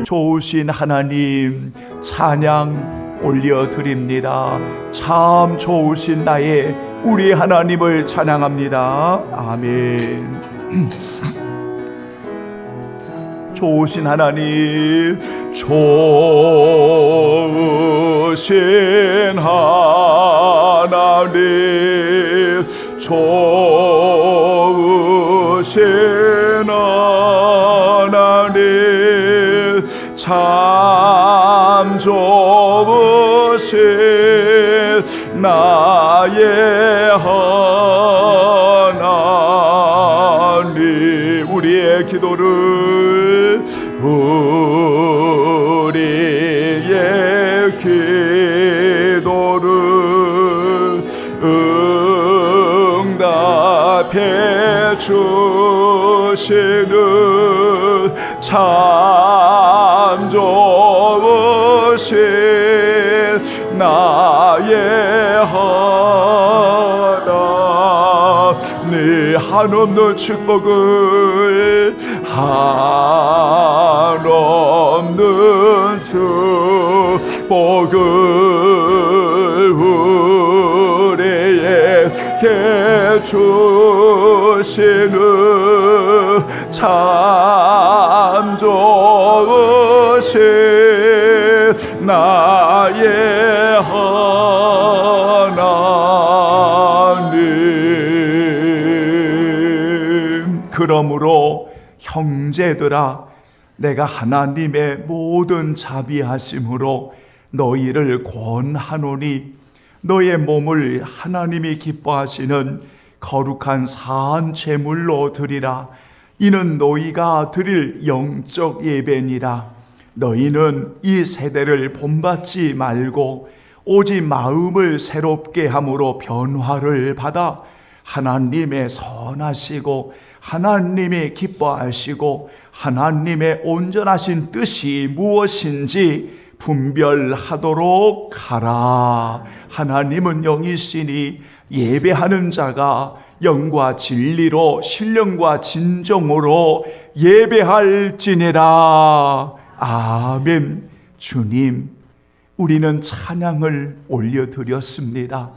좋으신 하나님 찬양 올려드립니다. 참 좋으신 나의 우리 하나님을 찬양합니다. 아멘. 좋으신 하나님, 좋으신 하나님, 좋으신 하나님, 참 좋으신 나의 하나님. 우리의 기도를 응답해 주시는 참 좋으신 나의 하나님, 한없는 축복을 한없는 축복을 우리에게 주시는 참 좋으신 나의 하나님. 그러므로 형제들아, 내가 하나님의 모든 자비하심으로 너희를 권하노니 너의 몸을 하나님이 기뻐하시는 거룩한 산 제물로 드리라. 이는 너희가 드릴 영적 예배니라. 너희는 이 세대를 본받지 말고 오직 마음을 새롭게 함으로 변화를 받아 하나님의 선하시고 하나님이 기뻐하시고 하나님의 온전하신 뜻이 무엇인지 분별하도록 하라. 하나님은 영이시니 예배하는 자가 영과 진리로 신령과 진정으로 예배할지니라. 아멘. 주님, 우리는 찬양을 올려드렸습니다.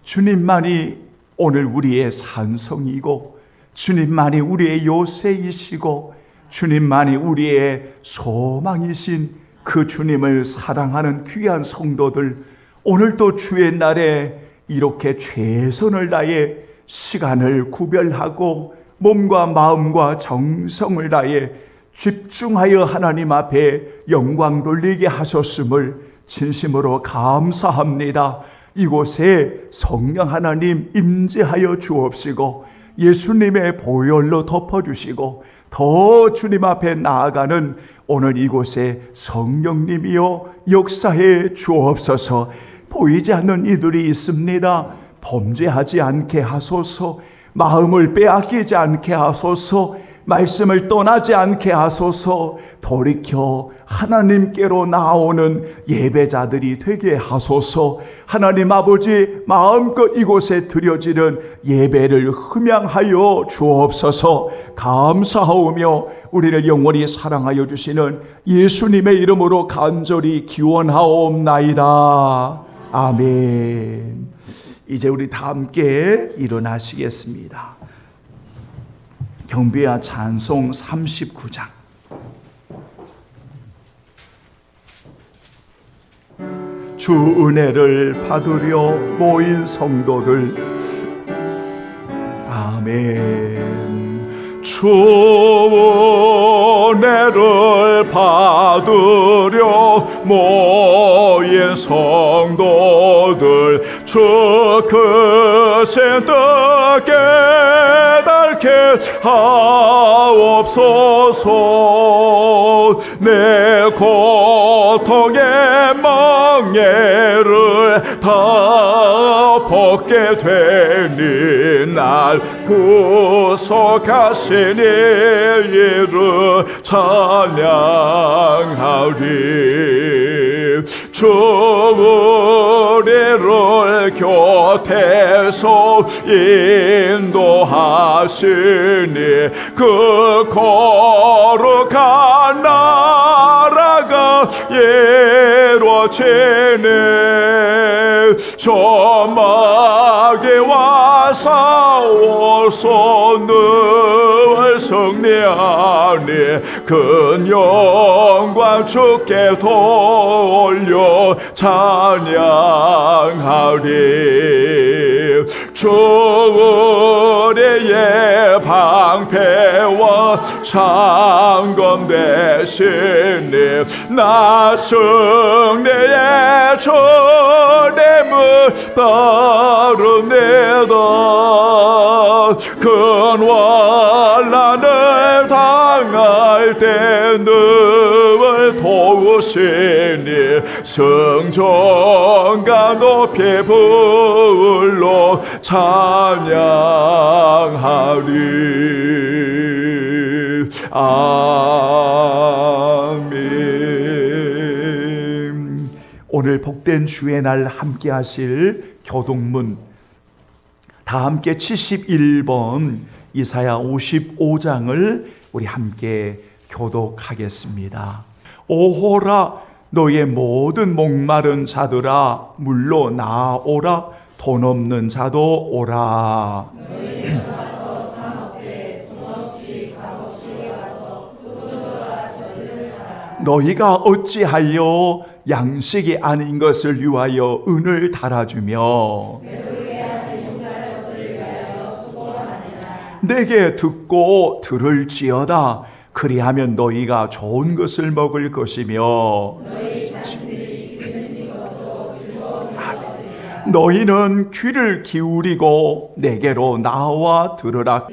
주님만이 오늘 우리의 산성이고 주님만이 우리의 요새이시고 주님만이 우리의 소망이신 그 주님을 사랑하는 귀한 성도들, 오늘도 주의 날에 이렇게 최선을 다해 시간을 구별하고 몸과 마음과 정성을 다해 집중하여 하나님 앞에 영광 돌리게 하셨음을 진심으로 감사합니다. 이곳에 성령 하나님 임재하여 주옵시고 예수님의 보혈로 덮어주시고 더 주님 앞에 나아가는 오늘 이곳에 성령님이여 역사해 주옵소서. 보이지 않는 이들이 있습니다. 범죄하지 않게 하소서. 마음을 빼앗기지 않게 하소서. 말씀을 떠나지 않게 하소서. 돌이켜 하나님께로 나오는 예배자들이 되게 하소서. 하나님 아버지, 마음껏 이곳에 드려지는 예배를 흠양하여 주옵소서. 감사하오며 우리를 영원히 사랑하여 주시는 예수님의 이름으로 간절히 기원하옵나이다. 아멘. 이제 우리 다 함께 일어나시겠습니다. 경배와 찬송 39장. 주 은혜를 받으려 모인 성도들, 아멘. 주 은혜를 받으려 모인 성도들, 주 크신 뜻 깨닫게 하옵소서. 내 고통의 망예를 다 벗게 되니 날 구속하시니 이를 찬양하리. 주 우리를 곁에서 인도하시니 그 거룩한 나라 이루어지네. 저 마귀와 싸워서 늘 승리하니 큰 영광 주께 돌려 찬양하리. 주 우리의 방패와 창검 되시니 나 승리의 주님을 따릅니다. 큰 환난을 당할 때 늘 도우시니 성전과 높이 불러 찬양하리. 아멘. 오늘 복된 주의 날 함께 하실 교동문, 다 함께 71번 이사야 55장을 우리 함께 교독하겠습니다. 오호라 너의 모든 목마른 자들아 물로 나오라. 돈 없는 자도 오라. 너희가 어찌하여 양식이 아닌 것을 위하여 은을 달아주며 내게 듣고 들을지어다. 그리하면 너희가 좋은 것을 먹을 것이며 너희는 귀를 기울이고 내게로 나와 들으라.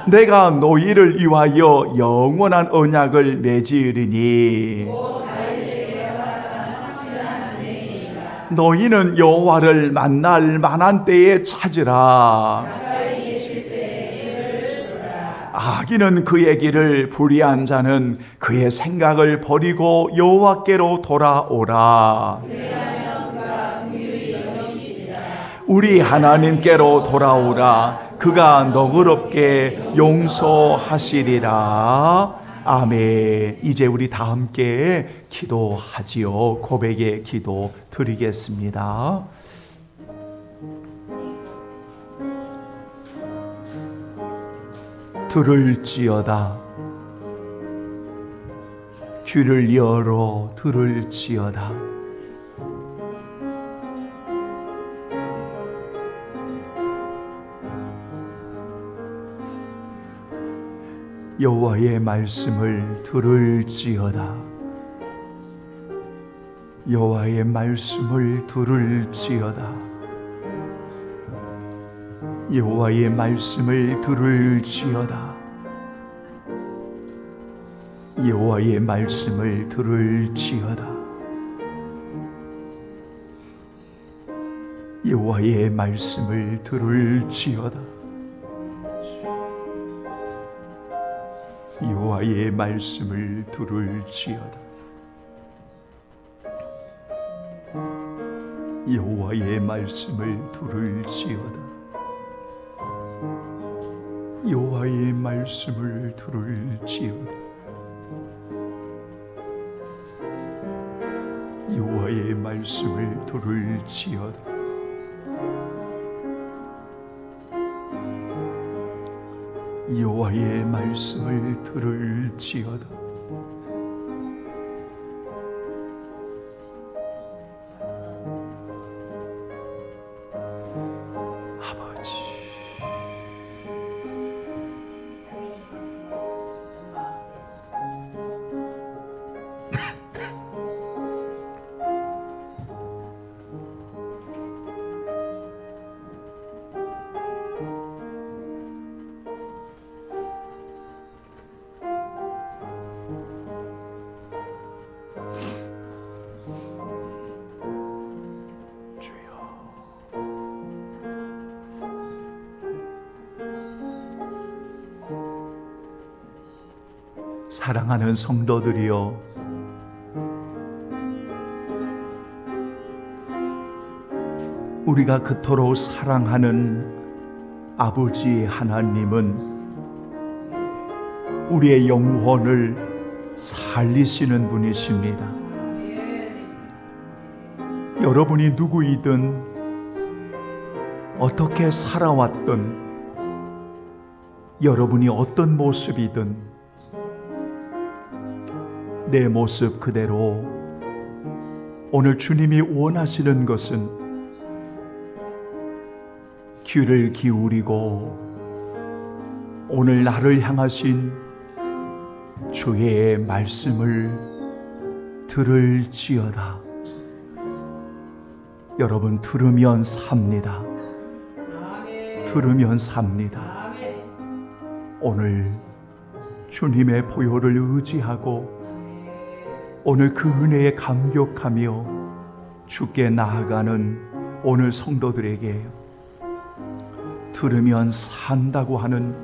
내가 너희를 위하여 영원한 언약을 맺으리니 너희는 여호와를 만날 만한 때에 찾으라. 악인은 그의 길을, 불의한 자는 그의 생각을 버리고 여호와께로 돌아오라. 우리 하나님께로 돌아오라. 그가 너그럽게 용서하시리라. 아멘. 이제 우리 다 함께 기도하지요. 고백의 기도 드리겠습니다. 들을지어다. 귀를 열어 들을지어다. 여호와의 말씀을 들을지어다. 여호와의 말씀을 들을지어다. 여호와의 말씀을 들을지어다. 여호와의 말씀을 들을지어다. 여호와의 말씀을 들을지어다. 여호와의 말씀을 들을지어다. 여호와의 말씀을 들을지어다. 여호와의 말씀을 들을지어다. 여호와의 말씀을 들을지어다. 여호와의 말씀을 들을지어다. 아버지, 사랑하는 성도들이여, 우리가 그토록 사랑하는 아버지 하나님은 우리의 영혼을 살리시는 분이십니다. 여러분이 누구이든 어떻게 살아왔든 여러분이 어떤 모습이든 내 모습 그대로 오늘 주님이 원하시는 것은 귀를 기울이고 오늘 나를 향하신 주의 말씀을 들을지어다. 여러분, 들으면 삽니다. 들으면 삽니다. 오늘 주님의 보혈을 의지하고 오늘 그 은혜에 감격하며 주께 나아가는 오늘 성도들에게 들으면 산다고 하는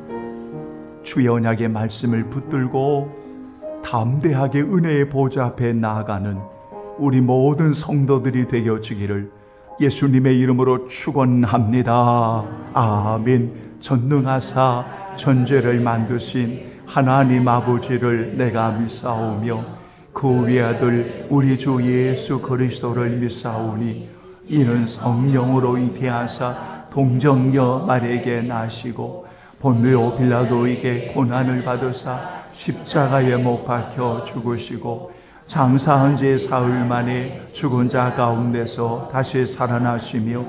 주의 언약의 말씀을 붙들고 담대하게 은혜의 보좌 앞에 나아가는 우리 모든 성도들이 되어 주기를 예수님의 이름으로 축원합니다. 아멘. 전능하사 천재를 만드신 하나님 아버지를 내가 믿사오며 그 위의 아들 우리 주 예수 그리스도를 믿사오니 이는 성령으로 잉태하사 동정녀 마리아에게 나시고 본디오 빌라도에게 고난을 받으사 십자가에 못 박혀 죽으시고 장사한 지 사흘 만에 죽은 자 가운데서 다시 살아나시며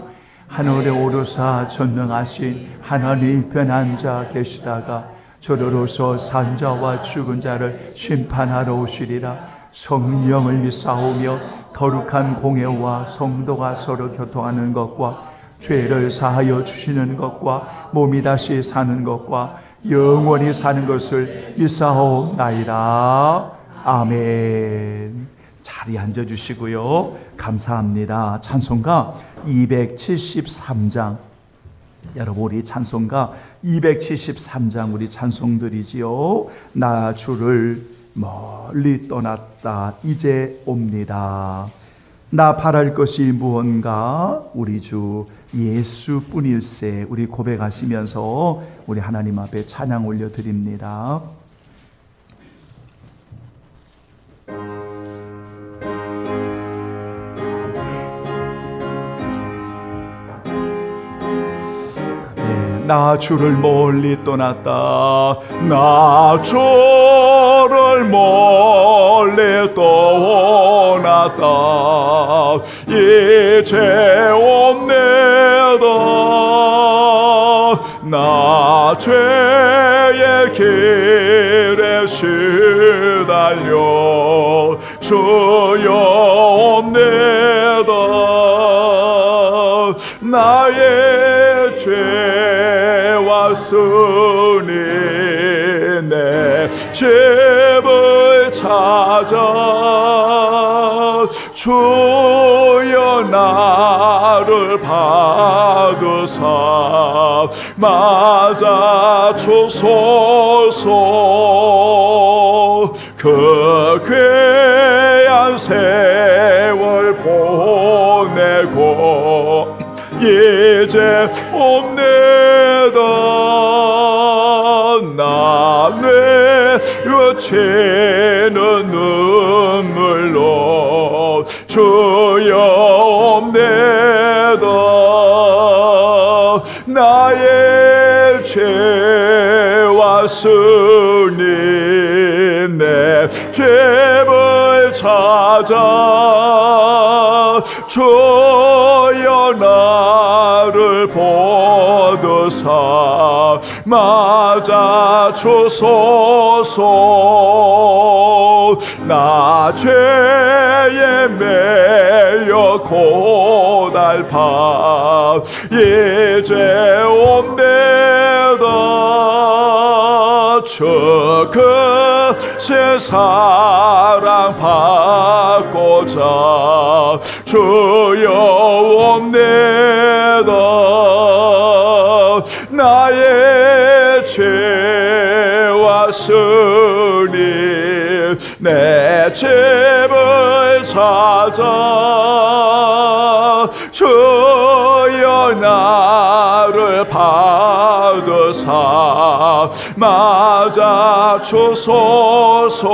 하늘에 오르사 전능하신 하나님 편한 자 계시다가 저러로서 산 자와 죽은 자를 심판하러 오시리라. 성령을 믿사오며 거룩한 공회와 성도가 서로 교통하는 것과 죄를 사하여 주시는 것과 몸이 다시 사는 것과 영원히 사는 것을 믿사옵나이다. 아멘. 자리에 앉아주시고요. 감사합니다. 찬송가 273장, 여러분 우리 찬송가 273장 우리 찬송들이지요. 나 주를 멀리 떠났다 이제 옵니다. 나 바랄 것이 무언가 우리 주 예수뿐일세. 우리 고백하시면서 우리 하나님 앞에 찬양 올려드립니다. 나 주를 멀리 떠났다. 나 주를 멀리 떠났다. 이제 옵니다. 나 죄의 길에 시달려 주여 옵니다. 나의 죄와 쓰니 내 집을 찾아 주여 나를 받으사 맞아 주소서. 그 귀한 세월 보내고 이제 옵니다. 나를 외치는 눈물로 주여 옵니다. 나의 죄와 쓰니 내 집을 찾아 주여 나를 보드사 맞아 주소서. 나 죄에 매여 고달파 이제 옵니다. 저 그새 사랑 받고자 주여 옵니다. 나의 죄와 쓰니 내 집을 찾아 주여 나를 받으사 맞아 주소서.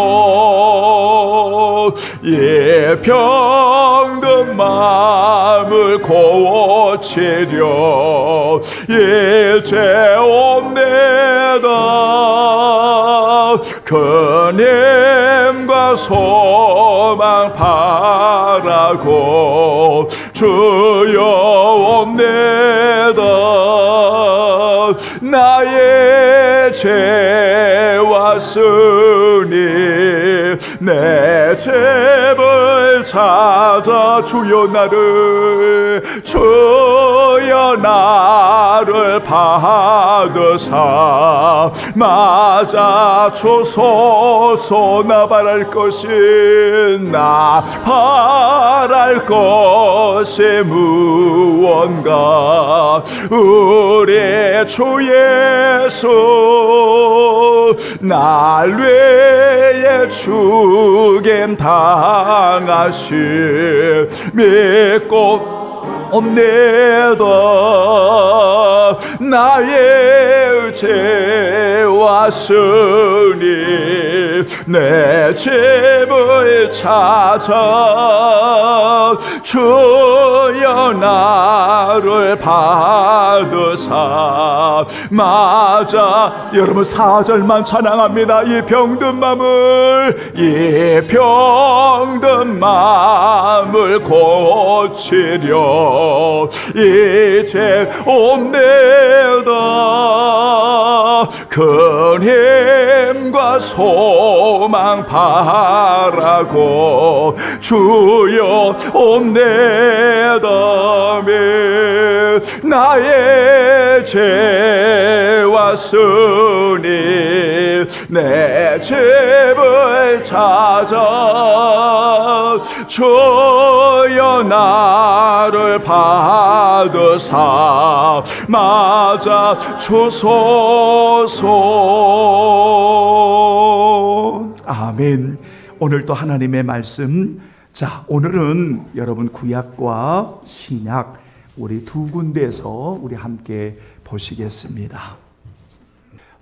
예, 병든 마음을 고치려 이제 옵니다. 그님과 소망 바라고 주여 옵니다. 나의 죄와 쓰니 내 집을 찾아 주여 나를 받으사 맞아 주소서. 나 바랄 것이 무언가. 우리 주 예수 날 위해 죽임 당하시 믿고 옵니다. 나의 죄와 쓰니 내 집을 찾아 주여 나를 받으사 맞아. 여러분 4절만 찬양합니다. 이 병든 마음을 고치려 이제 옵니다. 큰 힘과 소망 바라고 주여 옵니다. 나의 죄와 쓰니 내 집을 찾아 주여 나를 받으사 맞아 주소서. 아멘. 오늘 또 하나님의 말씀. 자, 오늘은 여러분 구약과 신약 우리 두 군데에서 우리 함께 보시겠습니다.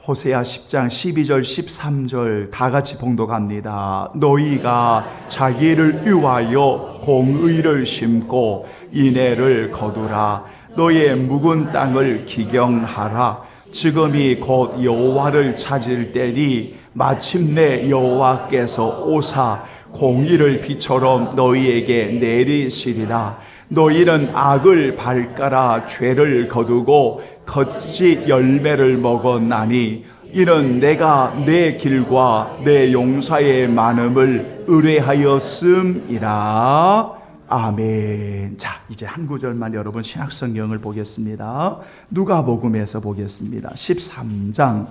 호세아 10장 12절 13절 다 같이 봉독합니다. 너희가 자기를 위하여 공의를 심고 인애를 거두라. 너의 묵은 땅을 기경하라. 지금이 곧 여호와를 찾을 때니 마침내 여호와께서 오사 공의를 비처럼 너희에게 내리시리라. 너희는 악을 발가라 죄를 거두고 거짓 열매를 먹었나니 이는 내가 내 길과 내 용사의 많음을 의뢰하였음이라. 아멘. 자, 이제 한 구절만 여러분 신약성경을 보겠습니다. 누가복음에서 보겠습니다. 13장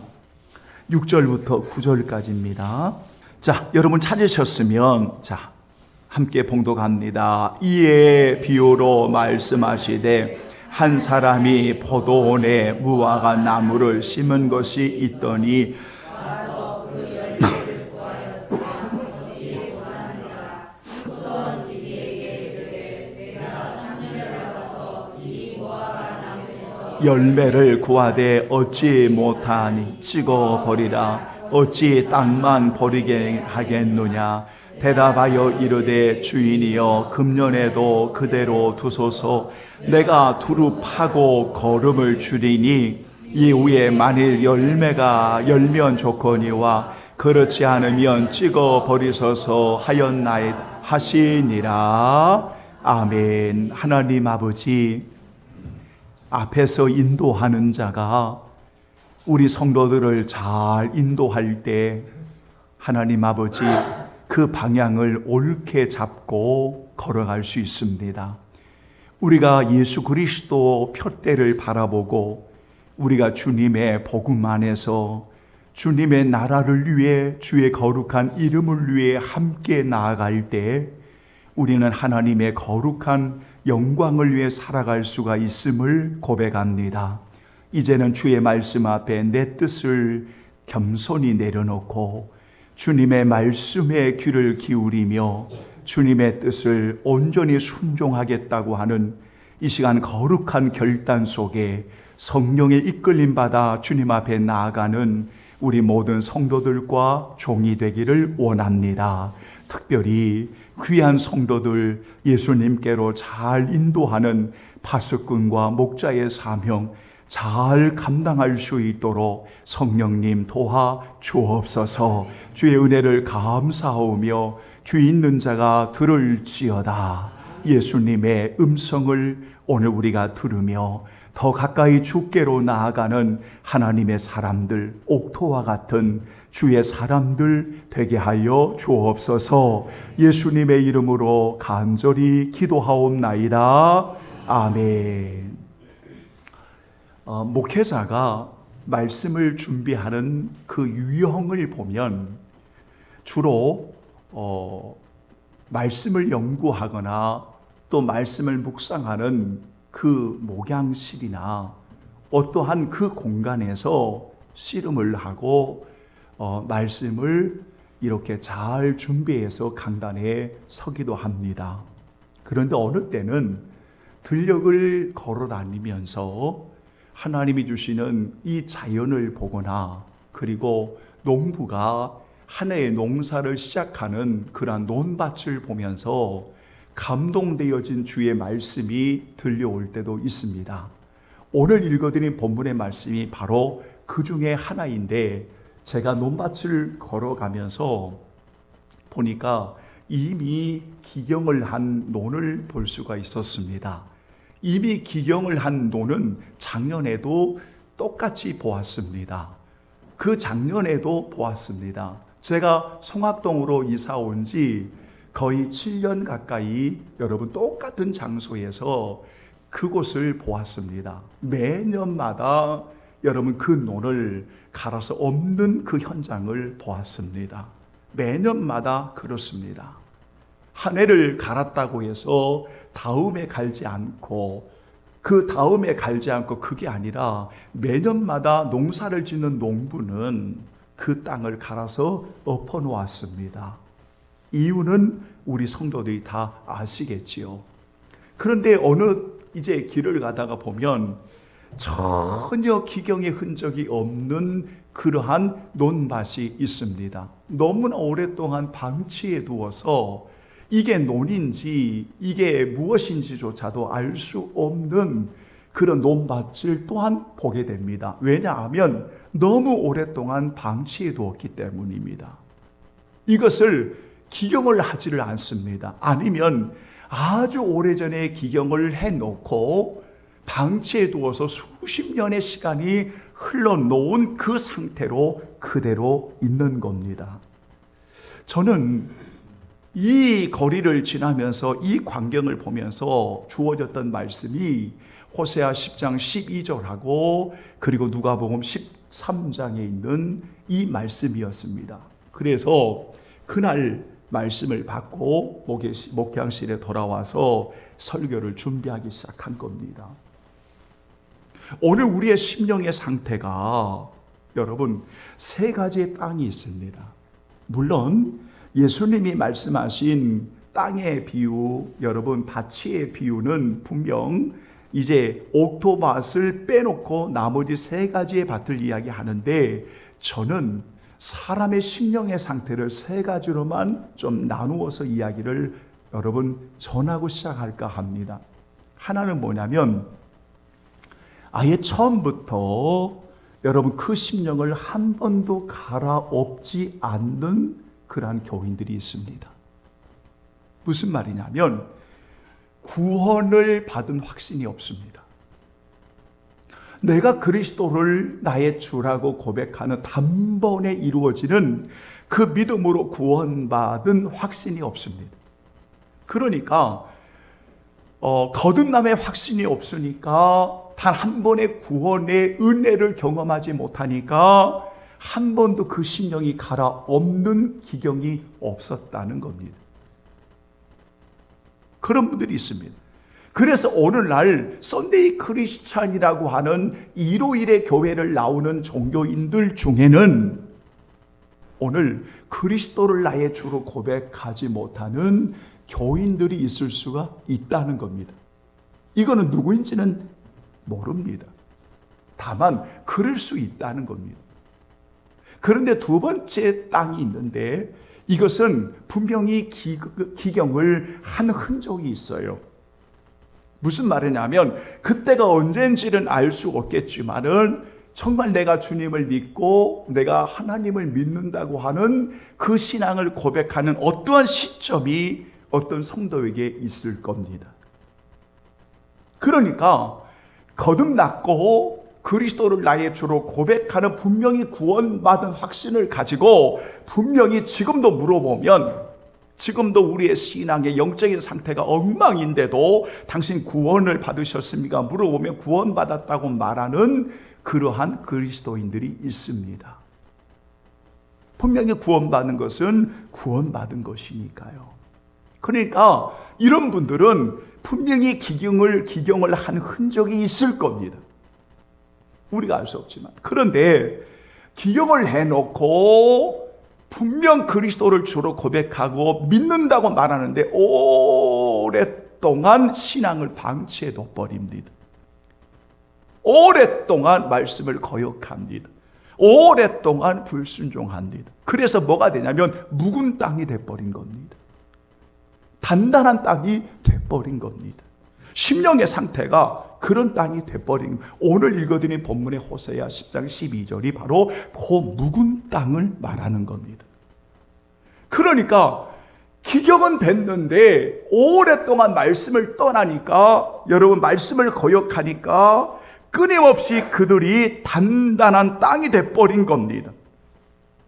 6절부터 9절까지입니다. 자, 여러분 찾으셨으면 자 함께 봉독합니다. 이에 비유로 말씀하시되 한 사람이 포도원에 무화과 나무를 심은 것이 있더니 열매를 구하되 얻지 못하니 찍어버리라. 어찌 땅만 버리게 하겠느냐. 대답하여 이르되 주인이여 금년에도 그대로 두소서. 내가 두루 파고 거름을 줄이니 이후에 만일 열매가 열면 좋거니와 그렇지 않으면 찍어 버리소서 하시니라. 아멘. 하나님 아버지, 앞에서 인도하는 자가 우리 성도들을 잘 인도할 때 하나님 아버지 그 방향을 옳게 잡고 걸어갈 수 있습니다. 우리가 예수 그리스도 표대를 바라보고 우리가 주님의 복음 안에서 주님의 나라를 위해 주의 거룩한 이름을 위해 함께 나아갈 때 우리는 하나님의 거룩한 영광을 위해 살아갈 수가 있음을 고백합니다. 이제는 주의 말씀 앞에 내 뜻을 겸손히 내려놓고 주님의 말씀에 귀를 기울이며 주님의 뜻을 온전히 순종하겠다고 하는 이 시간 거룩한 결단 속에 성령의 이끌림 받아 주님 앞에 나아가는 우리 모든 성도들과 종이 되기를 원합니다. 특별히 귀한 성도들 예수님께로 잘 인도하는 파수꾼과 목자의 사명 잘 감당할 수 있도록 성령님 도와 주옵소서. 주의 은혜를 감사하며 귀 있는 자가 들을지어다. 예수님의 음성을 오늘 우리가 들으며 더 가까이 주께로 나아가는 하나님의 사람들, 옥토와 같은 주의 사람들 되게 하여 주옵소서. 예수님의 이름으로 간절히 기도하옵나이다. 아멘. 목회자가 말씀을 준비하는 그 유형을 보면 주로 말씀을 연구하거나 또 말씀을 묵상하는 그 목양실이나 어떠한 그 공간에서 씨름을 하고 말씀을 이렇게 잘 준비해서 강단에 서기도 합니다. 그런데 어느 때는 들녘을 걸어 다니면서 하나님이 주시는 이 자연을 보거나 그리고 농부가 한 해의 농사를 시작하는 그러한 논밭을 보면서 감동되어진 주의 말씀이 들려올 때도 있습니다. 오늘 읽어드린 본문의 말씀이 바로 그 중에 하나인데 제가 논밭을 걸어가면서 보니까 이미 기경을 한 논을 볼 수가 있었습니다. 이미 기경을 한 논은 작년에도 똑같이 보았습니다. 그 작년에도 보았습니다. 제가 송악동으로 이사 온 지 거의 7년 가까이 여러분 똑같은 장소에서 그곳을 보았습니다. 매년마다 여러분 그 논을 갈아서 엎는 그 현장을 보았습니다. 매년마다 그렇습니다. 한 해를 갈았다고 해서 다음에 갈지 않고 그 다음에 갈지 않고 그게 아니라 매년마다 농사를 짓는 농부는 그 땅을 갈아서 엎어 놓았습니다. 이유는 우리 성도들이 다 아시겠지요. 그런데 어느 이제 길을 가다가 보면 전혀 기경의 흔적이 없는 그러한 논밭이 있습니다. 너무나 오랫동안 방치해 두어서 이게 논인지 이게 무엇인지조차도 알 수 없는 그런 논밭을 또한 보게 됩니다. 왜냐하면 너무 오랫동안 방치해 두었기 때문입니다. 이것을 기경을 하지를 않습니다. 아니면 아주 오래전에 기경을 해놓고 방치해 두어서 수십 년의 시간이 흘러놓은 그 상태로 그대로 있는 겁니다. 저는 이 거리를 지나면서 이 광경을 보면서 주어졌던 말씀이 호세아 10장 12절하고 그리고 누가복음 13장에 있는 이 말씀이었습니다. 그래서 그날 말씀을 받고 목양실에 돌아와서 설교를 준비하기 시작한 겁니다. 오늘 우리의 심령의 상태가 여러분 세 가지의 땅이 있습니다. 물론 예수님이 말씀하신 땅의 비유, 여러분 밭의 비유는 분명 이제 옥토밭을 빼놓고 나머지 세 가지의 밭을 이야기하는데 저는 사람의 심령의 상태를 세 가지로만 좀 나누어서 이야기를 여러분 전하고 시작할까 합니다. 하나는 뭐냐면 아예 처음부터 여러분 그 심령을 한 번도 갈아엎지 않는 그러한 교인들이 있습니다. 무슨 말이냐면 구원을 받은 확신이 없습니다. 내가 그리스도를 나의 주라고 고백하는 단번에 이루어지는 그 믿음으로 구원받은 확신이 없습니다. 그러니까 거듭남의 확신이 없으니까 단 한 번의 구원의 은혜를 경험하지 못하니까 한 번도 그 심령이 갈아엎는 기경이 없었다는 겁니다. 그런 분들이 있습니다. 그래서 오늘날 썬데이 크리스찬이라고 하는 일요일에 교회를 나오는 종교인들 중에는 오늘 그리스도를 나의 주로 고백하지 못하는 교인들이 있을 수가 있다는 겁니다. 이거는 누구인지는 모릅니다. 다만 그럴 수 있다는 겁니다. 그런데 두 번째 땅이 있는데 이것은 분명히 기경을 한 흔적이 있어요. 무슨 말이냐면 그때가 언젠지는 알 수 없겠지만은 정말 내가 주님을 믿고 내가 하나님을 믿는다고 하는 그 신앙을 고백하는 어떠한 시점이 어떤 성도에게 있을 겁니다. 그러니까 거듭났고 그리스도를 나의 주로 고백하는 분명히 구원받은 확신을 가지고 분명히 지금도 물어보면 지금도 우리의 신앙의 영적인 상태가 엉망인데도 당신 구원을 받으셨습니까? 물어보면 구원받았다고 말하는 그러한 그리스도인들이 있습니다. 분명히 구원받는 것은 구원받은 것이니까요. 그러니까 이런 분들은 분명히 기경을 한 흔적이 있을 겁니다. 우리가 알 수 없지만. 그런데 기경을 해놓고 분명 그리스도를 주로 고백하고 믿는다고 말하는데 오랫동안 신앙을 방치해둬 버립니다. 오랫동안 말씀을 거역합니다. 오랫동안 불순종합니다. 그래서 뭐가 되냐면 묵은 땅이 돼버린 겁니다. 단단한 땅이 돼버린 겁니다. 심령의 상태가 그런 땅이 돼버린, 오늘 읽어드린 본문의 호세아 10장 12절이 바로 그 묵은 땅을 말하는 겁니다. 그러니까 기경은 됐는데 오랫동안 말씀을 떠나니까, 여러분 말씀을 거역하니까 끊임없이 그들이 단단한 땅이 돼버린 겁니다.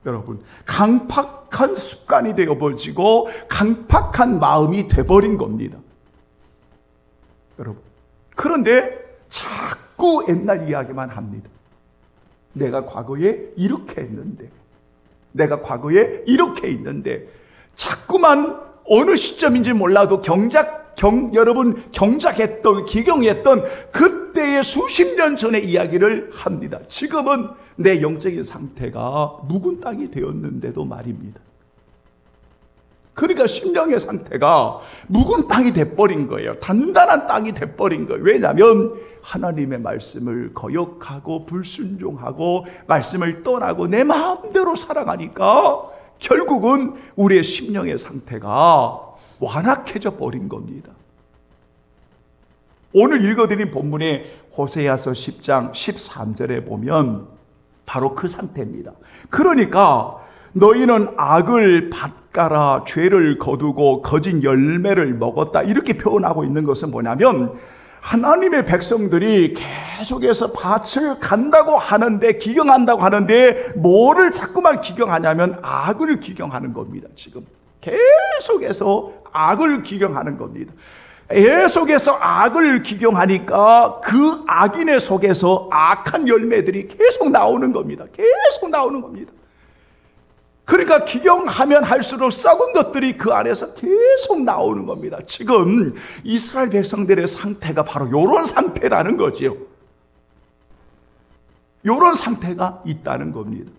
여러분, 강팍한 습관이 되어버리고 강팍한 마음이 돼버린 겁니다. 여러분, 그런데 자꾸 옛날 이야기만 합니다. 내가 과거에 이렇게 했는데, 내가 과거에 이렇게 있는데, 자꾸만 어느 시점인지 몰라도 여러분 경작했던, 기경했던 그때의 수십 년 전의 이야기를 합니다. 지금은 내 영적인 상태가 묵은 땅이 되었는데도 말입니다. 그러니까 심령의 상태가 묵은 땅이 돼버린 거예요. 단단한 땅이 돼버린 거예요. 왜냐하면 하나님의 말씀을 거역하고 불순종하고 말씀을 떠나고 내 마음대로 살아가니까 결국은 우리의 심령의 상태가 완악해져 버린 겁니다. 오늘 읽어드린 본문의 호세아서 10장 13절에 보면 바로 그 상태입니다. 그러니까 너희는 악을 밭가라 죄를 거두고 거짓 열매를 먹었다, 이렇게 표현하고 있는 것은 뭐냐면 하나님의 백성들이 계속해서 밭을 간다고 하는데, 기경한다고 하는데 뭐를 자꾸만 기경하냐면 악을 기경하는 겁니다. 지금 계속해서 악을 기경하는 겁니다. 계속해서 악을 기경하니까 그 악인의 속에서 악한 열매들이 계속 나오는 겁니다. 계속 나오는 겁니다. 그러니까 기경하면 할수록 썩은 것들이 그 안에서 계속 나오는 겁니다. 지금 이스라엘 백성들의 상태가 바로 이런 상태라는 거죠. 이런 상태가 있다는 겁니다.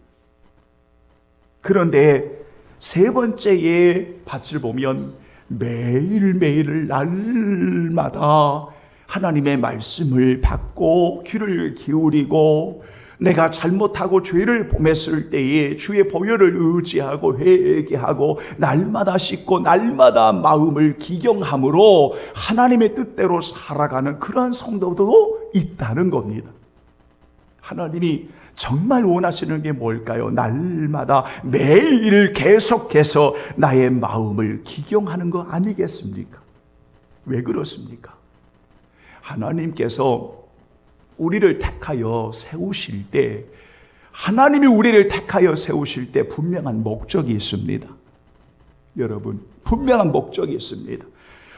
그런데 세 번째의 밭을 보면 매일매일 날마다 하나님의 말씀을 받고 귀를 기울이고 내가 잘못하고 죄를 범했을 때에 주의 보혈을 의지하고 회개하고 날마다 씻고 날마다 마음을 기경함으로 하나님의 뜻대로 살아가는 그러한 성도도 있다는 겁니다. 하나님이 정말 원하시는 게 뭘까요? 날마다 매일 계속해서 나의 마음을 기경하는 거 아니겠습니까? 왜 그렇습니까? 하나님께서 우리를 택하여 세우실 때, 하나님이 우리를 택하여 세우실 때 분명한 목적이 있습니다. 여러분, 분명한 목적이 있습니다.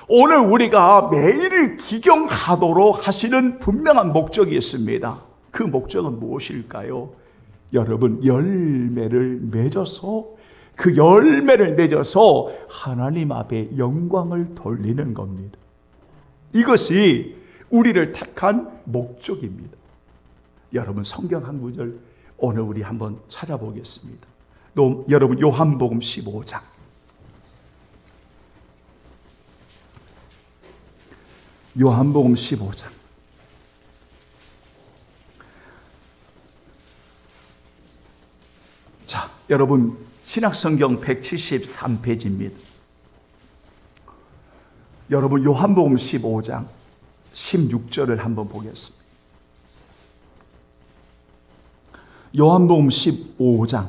오늘 우리가 매일 기경하도록 하시는 분명한 목적이 있습니다. 그 목적은 무엇일까요? 여러분, 열매를 맺어서, 그 열매를 맺어서 하나님 앞에 영광을 돌리는 겁니다. 이것이 우리를 택한 목적입니다. 여러분, 성경 한 구절 오늘 우리 한번 찾아보겠습니다. 여러분, 요한복음 15장. 요한복음 15장. 자, 여러분 신약성경 173페이지입니다. 여러분 요한복음 15장 16절을 한번 보겠습니다. 요한복음 15장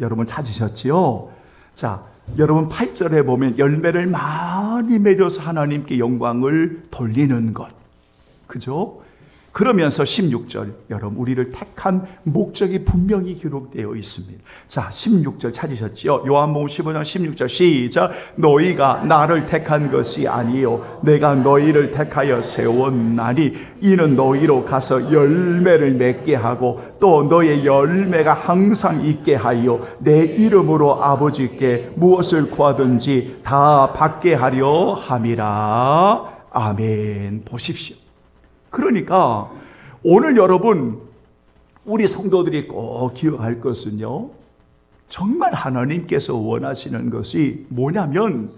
여러분 찾으셨지요? 자, 여러분 8절에 보면 열매를 많이 맺어서 하나님께 영광을 돌리는 것, 그죠? 그러면서 16절 여러분 우리를 택한 목적이 분명히 기록되어 있습니다. 자, 16절 찾으셨지요? 요한복음 15장 16절 시작. 너희가 나를 택한 것이 아니요 내가 너희를 택하여 세웠나니 이는 너희로 가서 열매를 맺게 하고 또 너의 열매가 항상 있게 하여 내 이름으로 아버지께 무엇을 구하든지 다 받게 하려 함이라. 아멘. 보십시오. 그러니까 오늘 여러분 우리 성도들이 꼭 기억할 것은요, 정말 하나님께서 원하시는 것이 뭐냐면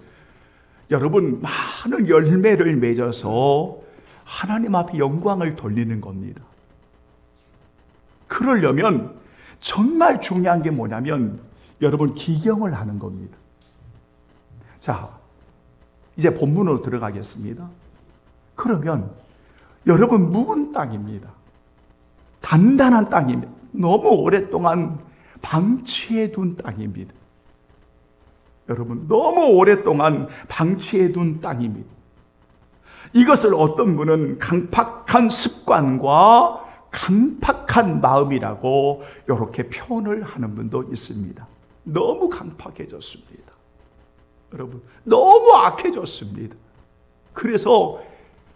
여러분 많은 열매를 맺어서 하나님 앞에 영광을 돌리는 겁니다. 그러려면 정말 중요한 게 뭐냐면 여러분 기경을 하는 겁니다. 자, 이제 본문으로 들어가겠습니다. 그러면 여러분 묵은 땅입니다. 단단한 땅입니다. 너무 오랫동안 방치해 둔 땅입니다. 여러분 너무 오랫동안 방치해 둔 땅입니다. 이것을 어떤 분은 강팍한 습관과 강팍한 마음이라고 이렇게 표현을 하는 분도 있습니다. 너무 강팍해졌습니다. 여러분 너무 악해졌습니다. 그래서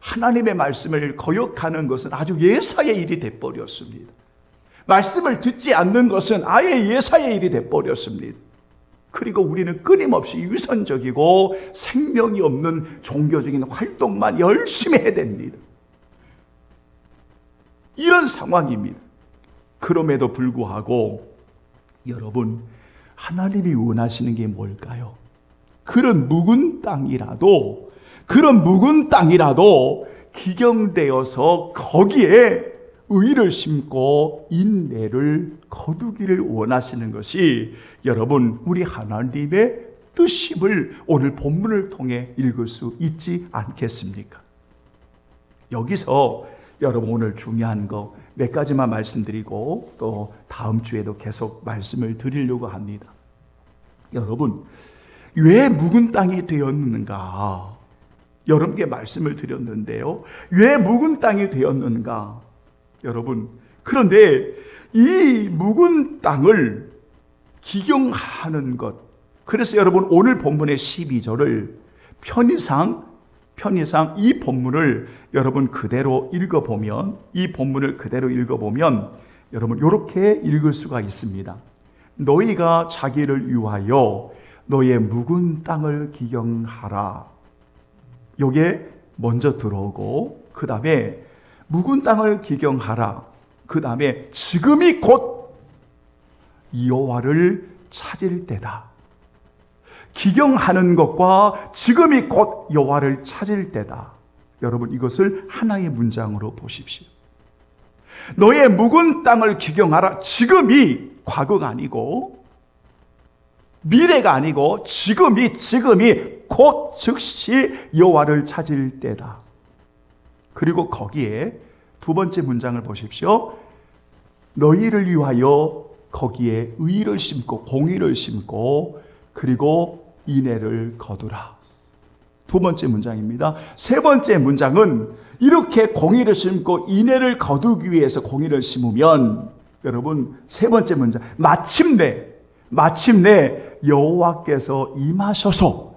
하나님의 말씀을 거역하는 것은 아주 예사의 일이 돼버렸습니다. 말씀을 듣지 않는 것은 아예 예사의 일이 돼버렸습니다. 그리고 우리는 끊임없이 위선적이고 생명이 없는 종교적인 활동만 열심히 해야 됩니다. 이런 상황입니다. 그럼에도 불구하고 여러분 하나님이 원하시는 게 뭘까요? 그런 묵은 땅이라도 기경되어서 거기에 의를 심고 인내를 거두기를 원하시는 것이 여러분 우리 하나님의 뜻임을 오늘 본문을 통해 읽을 수 있지 않겠습니까? 여기서 여러분 오늘 중요한 거 몇 가지만 말씀드리고 또 다음 주에도 계속 말씀을 드리려고 합니다. 여러분 왜 묵은 땅이 되었는가? 여러분께 말씀을 드렸는데요. 왜 묵은 땅이 되었는가? 여러분, 그런데 이 묵은 땅을 기경하는 것. 그래서 여러분 오늘 본문의 12절을 편의상 이 본문을 여러분 그대로 읽어보면 여러분 이렇게 읽을 수가 있습니다. 너희가 자기를 위하여 너의 묵은 땅을 기경하라. 요게 먼저 들어오고 그 다음에 묵은 땅을 기경하라. 그 다음에 지금이 곧 여호와를 찾을 때다. 기경하는 것과 지금이 곧 여호와를 찾을 때다. 여러분 이것을 하나의 문장으로 보십시오. 너의 묵은 땅을 기경하라. 지금이 과거가 아니고 미래가 아니고 지금이 곧 즉시 여호와를 찾을 때다. 그리고 거기에 두 번째 문장을 보십시오. 너희를 위하여 거기에 의를 심고 공의를 심고 그리고 인애를 거두라. 두 번째 문장입니다. 세 번째 문장은 이렇게 공의를 심고 인애를 거두기 위해서 공의를 심으면 여러분 세 번째 문장 마침내 여호와께서 임하셔서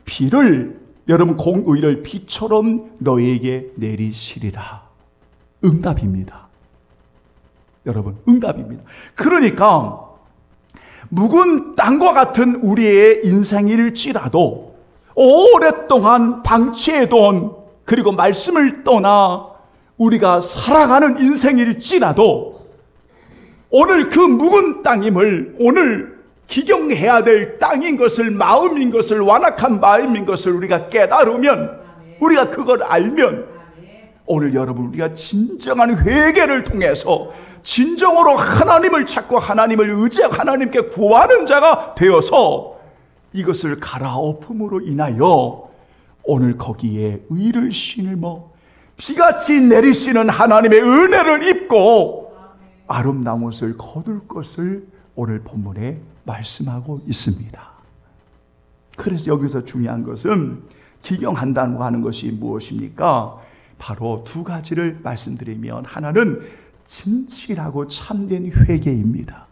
비를 여러분 공의를 비처럼 너희에게 내리시리라. 응답입니다. 여러분 응답입니다. 그러니까 묵은 땅과 같은 우리의 인생일지라도 오랫동안 방치해둔 그리고 말씀을 떠나 우리가 살아가는 인생일지라도 오늘 그 묵은 땅임을 오늘 기경해야 될 땅인 것을 마음인 것을 완악한 마음인 것을 우리가 깨달으면 우리가 그걸 알면 오늘 여러분 우리가 진정한 회개를 통해서 진정으로 하나님을 찾고 하나님을 의지하고 하나님께 구하는 자가 되어서 이것을 갈아엎음으로 인하여 오늘 거기에 의를 신을며 비같이 내리시는 하나님의 은혜를 입고 아름다운 옷을 거둘 것을 오늘 본문에 말씀하고 있습니다. 그래서 여기서 중요한 것은 기경한다고 하는 것이 무엇입니까? 바로 두 가지를 말씀드리면 하나는 진실하고 참된 회개입니다.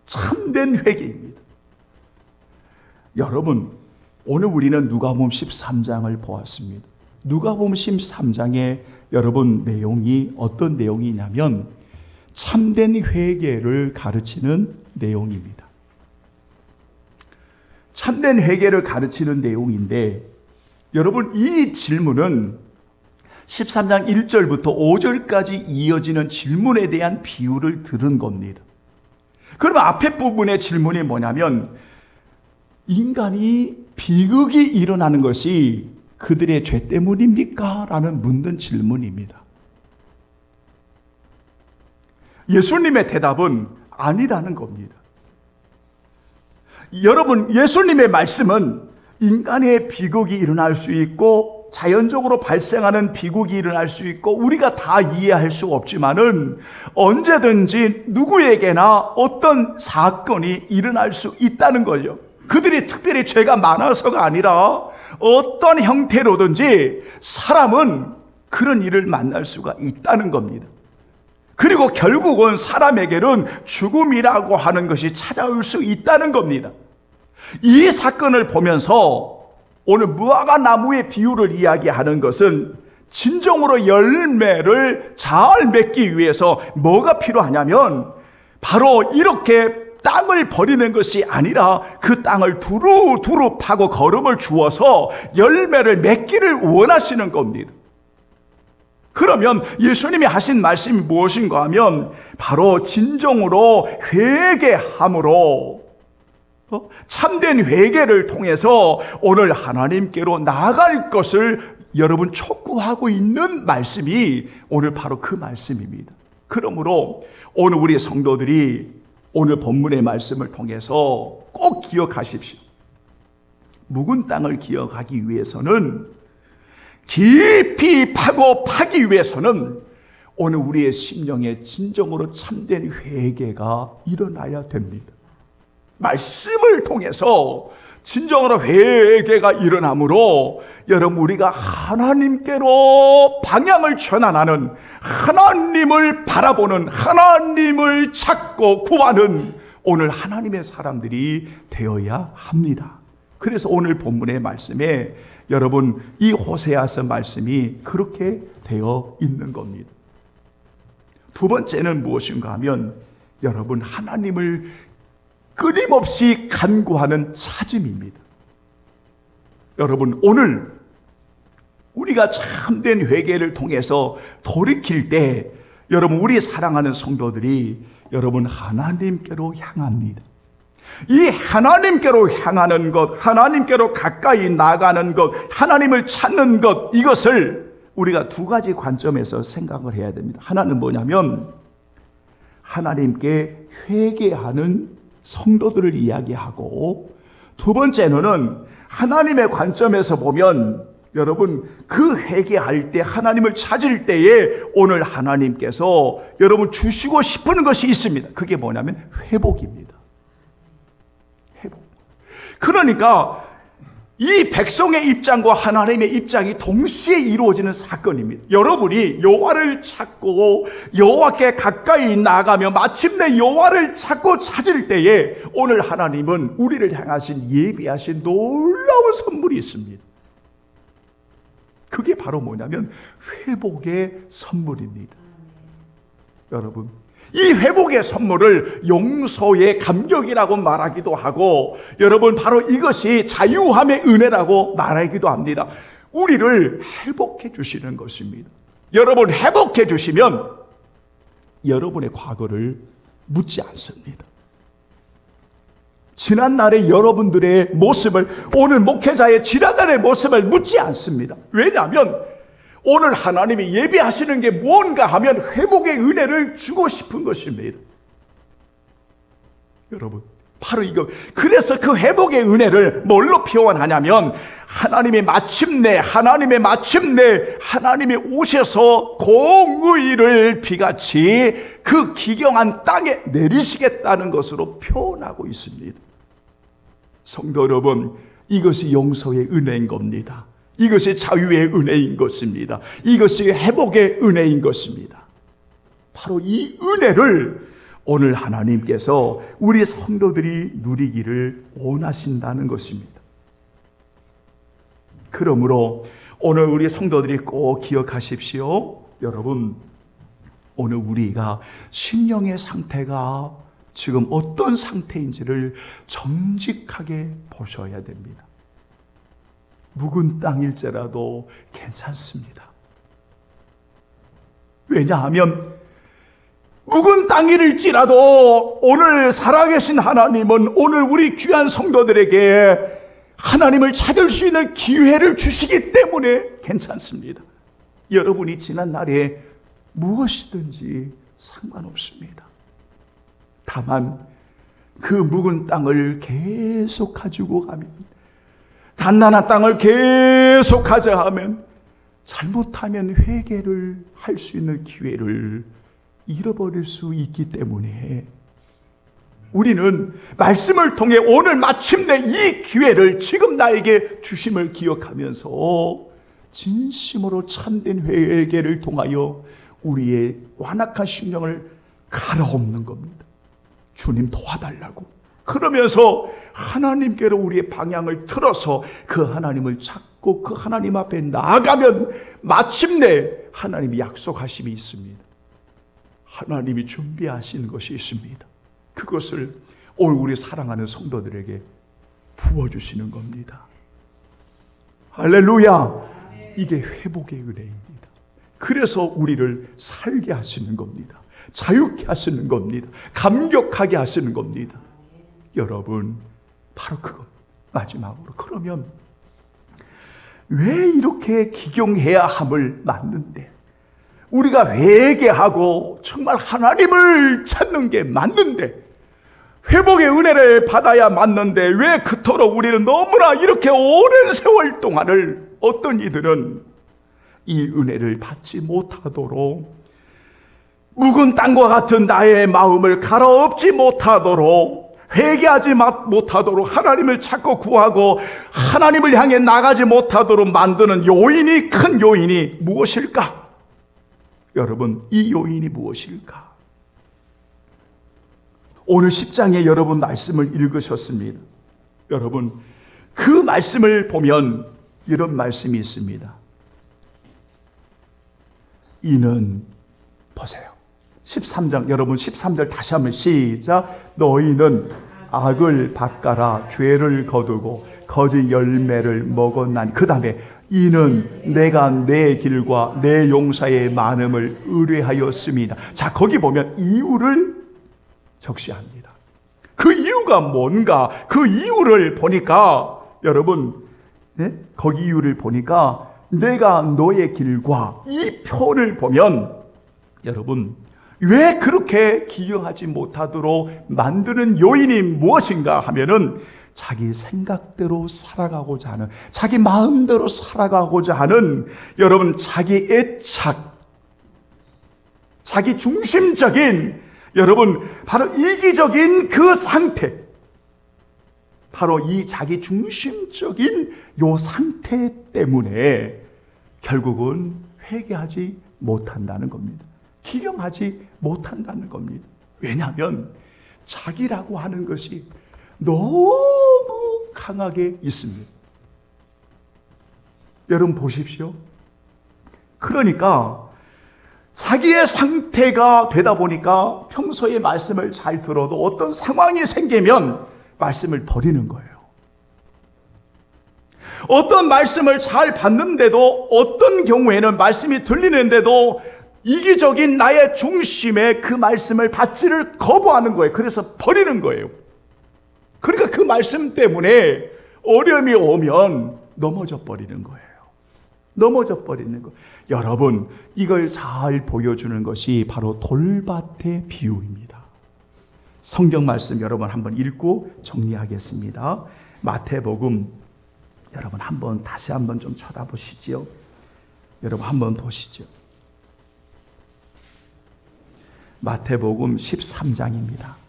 참된 회개입니다. 여러분, 오늘 우리는 누가복음 13장을 보았습니다. 누가복음 13장의 여러분 내용이 어떤 내용이냐면 참된 회개를 가르치는 내용입니다. 참된 회개를 가르치는 내용인데 여러분 이 질문은 13장 1절부터 5절까지 이어지는 질문에 대한 비유를 들은 겁니다. 그러면 앞에 부분의 질문이 뭐냐면 인간이 비극이 일어나는 것이 그들의 죄 때문입니까? 라는 묻는 질문입니다. 예수님의 대답은 아니라는 겁니다. 여러분, 예수님의 말씀은 인간의 비극이 일어날 수 있고 자연적으로 발생하는 비극이 일어날 수 있고 우리가 다 이해할 수 없지만은 언제든지 누구에게나 어떤 사건이 일어날 수 있다는 거죠. 그들이 특별히 죄가 많아서가 아니라 어떤 형태로든지 사람은 그런 일을 만날 수가 있다는 겁니다. 그리고 결국은 사람에게는 죽음이라고 하는 것이 찾아올 수 있다는 겁니다. 이 사건을 보면서 오늘 무화과 나무의 비유를 이야기하는 것은 진정으로 열매를 잘 맺기 위해서 뭐가 필요하냐면 바로 이렇게 땅을 버리는 것이 아니라 그 땅을 두루두루 파고 거름을 주어서 열매를 맺기를 원하시는 겁니다. 그러면 예수님이 하신 말씀이 무엇인가 하면 바로 진정으로 회개함으로 참된 회개를 통해서 오늘 하나님께로 나아갈 것을 여러분 촉구하고 있는 말씀이 오늘 바로 그 말씀입니다. 그러므로 오늘 우리 성도들이 오늘 본문의 말씀을 통해서 꼭 기억하십시오. 묵은 땅을 기억하기 위해서는 깊이 파기 위해서는 오늘 우리의 심령에 진정으로 참된 회개가 일어나야 됩니다. 말씀을 통해서 진정으로 회개가 일어나므로 여러분 우리가 하나님께로 방향을 전환하는 하나님을 바라보는 하나님을 찾고 구하는 오늘 하나님의 사람들이 되어야 합니다. 그래서 오늘 본문의 말씀에 여러분 이 호세아서 말씀이 그렇게 되어 있는 겁니다. 두 번째는 무엇인가 하면 여러분 하나님을 끊임없이 간구하는 찾음입니다. 여러분 오늘 우리가 참된 회개를 통해서 돌이킬 때 여러분 우리 사랑하는 성도들이 여러분 하나님께로 향합니다. 이 하나님께로 향하는 것, 하나님께로 가까이 나가는 것, 하나님을 찾는 것, 이것을 우리가 두 가지 관점에서 생각을 해야 됩니다. 하나는 뭐냐면 하나님께 회개하는 성도들을 이야기하고 두 번째는 하나님의 관점에서 보면 여러분 그 회개할 때 하나님을 찾을 때에 오늘 하나님께서 여러분 주시고 싶은 것이 있습니다. 그게 뭐냐면 회복입니다. 회복. 그러니까 이 백성의 입장과 하나님의 입장이 동시에 이루어지는 사건입니다. 여러분이 여호와를 찾고 여호와께 가까이 나가며 마침내 여호와를 찾고 찾을 때에 오늘 하나님은 우리를 향하신 예비하신 놀라운 선물이 있습니다. 그게 바로 뭐냐면 회복의 선물입니다. 여러분 이 회복의 선물을 용서의 감격이라고 말하기도 하고 여러분 바로 이것이 자유함의 은혜라고 말하기도 합니다. 우리를 회복해 주시는 것입니다. 여러분 회복해 주시면 여러분의 과거를 묻지 않습니다. 지난날의 여러분들의 모습을 오늘 목회자의 지난날의 모습을 묻지 않습니다. 왜냐하면 오늘 하나님이 예비하시는 게 뭔가 하면 회복의 은혜를 주고 싶은 것입니다. 여러분, 바로 이거. 그래서 그 회복의 은혜를 뭘로 표현하냐면 하나님이 마침내 하나님이 오셔서 공의를 비같이 그 기경한 땅에 내리시겠다는 것으로 표현하고 있습니다. 성도 여러분, 이것이 용서의 은혜인 겁니다. 이것이 자유의 은혜인 것입니다. 이것이 회복의 은혜인 것입니다. 바로 이 은혜를 오늘 하나님께서 우리 성도들이 누리기를 원하신다는 것입니다. 그러므로 오늘 우리 성도들이 꼭 기억하십시오. 여러분, 오늘 우리가 심령의 상태가 지금 어떤 상태인지를 정직하게 보셔야 됩니다. 묵은 땅일지라도 괜찮습니다. 왜냐하면 묵은 땅일지라도 오늘 살아계신 하나님은 오늘 우리 귀한 성도들에게 하나님을 찾을 수 있는 기회를 주시기 때문에 괜찮습니다. 여러분이 지난 날에 무엇이든지 상관없습니다. 다만 그 묵은 땅을 계속 가지고 가면, 단단한 땅을 계속 가져가면 잘못하면 회개를 할 수 있는 기회를 잃어버릴 수 있기 때문에 우리는 말씀을 통해 오늘 마침내 이 기회를 지금 나에게 주심을 기억하면서 진심으로 참된 회개를 통하여 우리의 완악한 심령을 갈아엎는 겁니다. 주님 도와달라고. 그러면서 하나님께로 우리의 방향을 틀어서 그 하나님을 찾고 그 하나님 앞에 나아가면 마침내 하나님이 약속하심이 있습니다. 하나님이 준비하신 것이 있습니다. 그것을 오늘 우리 사랑하는 성도들에게 부어주시는 겁니다. 할렐루야! 이게 회복의 은혜입니다. 그래서 우리를 살게 하시는 겁니다. 자유케 하시는 겁니다. 감격하게 하시는 겁니다. 여러분, 바로 그것. 마지막으로, 그러면 왜 이렇게 기경해야 함을 맞는데, 우리가 회개하고 정말 하나님을 찾는 게 맞는데, 회복의 은혜를 받아야 맞는데, 왜 그토록 우리는 너무나 이렇게 오랜 세월 동안을 어떤 이들은 이 은혜를 받지 못하도록, 묵은 땅과 같은 나의 마음을 갈아엎지 못하도록, 회개하지 못하도록, 하나님을 찾고 구하고 하나님을 향해 나가지 못하도록 만드는 요인이, 큰 요인이 무엇일까? 여러분, 이 요인이 무엇일까? 오늘 10장에 여러분 말씀을 읽으셨습니다. 여러분, 그 말씀을 보면 이런 말씀이 있습니다. 이는, 보세요, 13장, 여러분 13절 다시 한번 시작. 너희는 악을 밭가라 죄를 거두고 거짓 열매를 먹었나니. 그 다음에 이는 내가 내 길과 내 용사의 많음을 의뢰하였습니다. 자, 거기 보면 이유를 적시합니다. 그 이유가 뭔가, 그 이유를 보니까, 여러분, 네? 거기 이유를 보니까 내가 너의 길과, 이 표현을 보면 여러분, 왜 그렇게 기여하지 못하도록 만드는 요인이 무엇인가 하면은 자기 생각대로 살아가고자 하는, 자기 마음대로 살아가고자 하는, 여러분, 자기 애착, 자기 중심적인, 여러분, 바로 이기적인 그 상태, 바로 이 자기 중심적인 요 상태 때문에 결국은 회개하지 못한다는 겁니다. 기경하지 못한다는 겁니다. 왜냐하면 자기라고 하는 것이 너무 강하게 있습니다. 여러분 보십시오. 그러니까 자기의 상태가 되다 보니까 평소에 말씀을 잘 들어도 어떤 상황이 생기면 말씀을 버리는 거예요. 어떤 말씀을 잘 받는데도, 어떤 경우에는 말씀이 들리는데도 이기적인 나의 중심에 그 말씀을 받지를 거부하는 거예요. 그래서 버리는 거예요. 그러니까 그 말씀 때문에 어려움이 오면 넘어져 버리는 거예요. 넘어져 버리는 것. 여러분, 이걸 잘 보여주는 것이 바로 돌밭의 비유입니다. 성경 말씀 여러분 한번 읽고 정리하겠습니다. 마태복음 여러분 다시 한번 좀 쳐다보시죠. 여러분 한번 보시죠. 마태복음 13장입니다.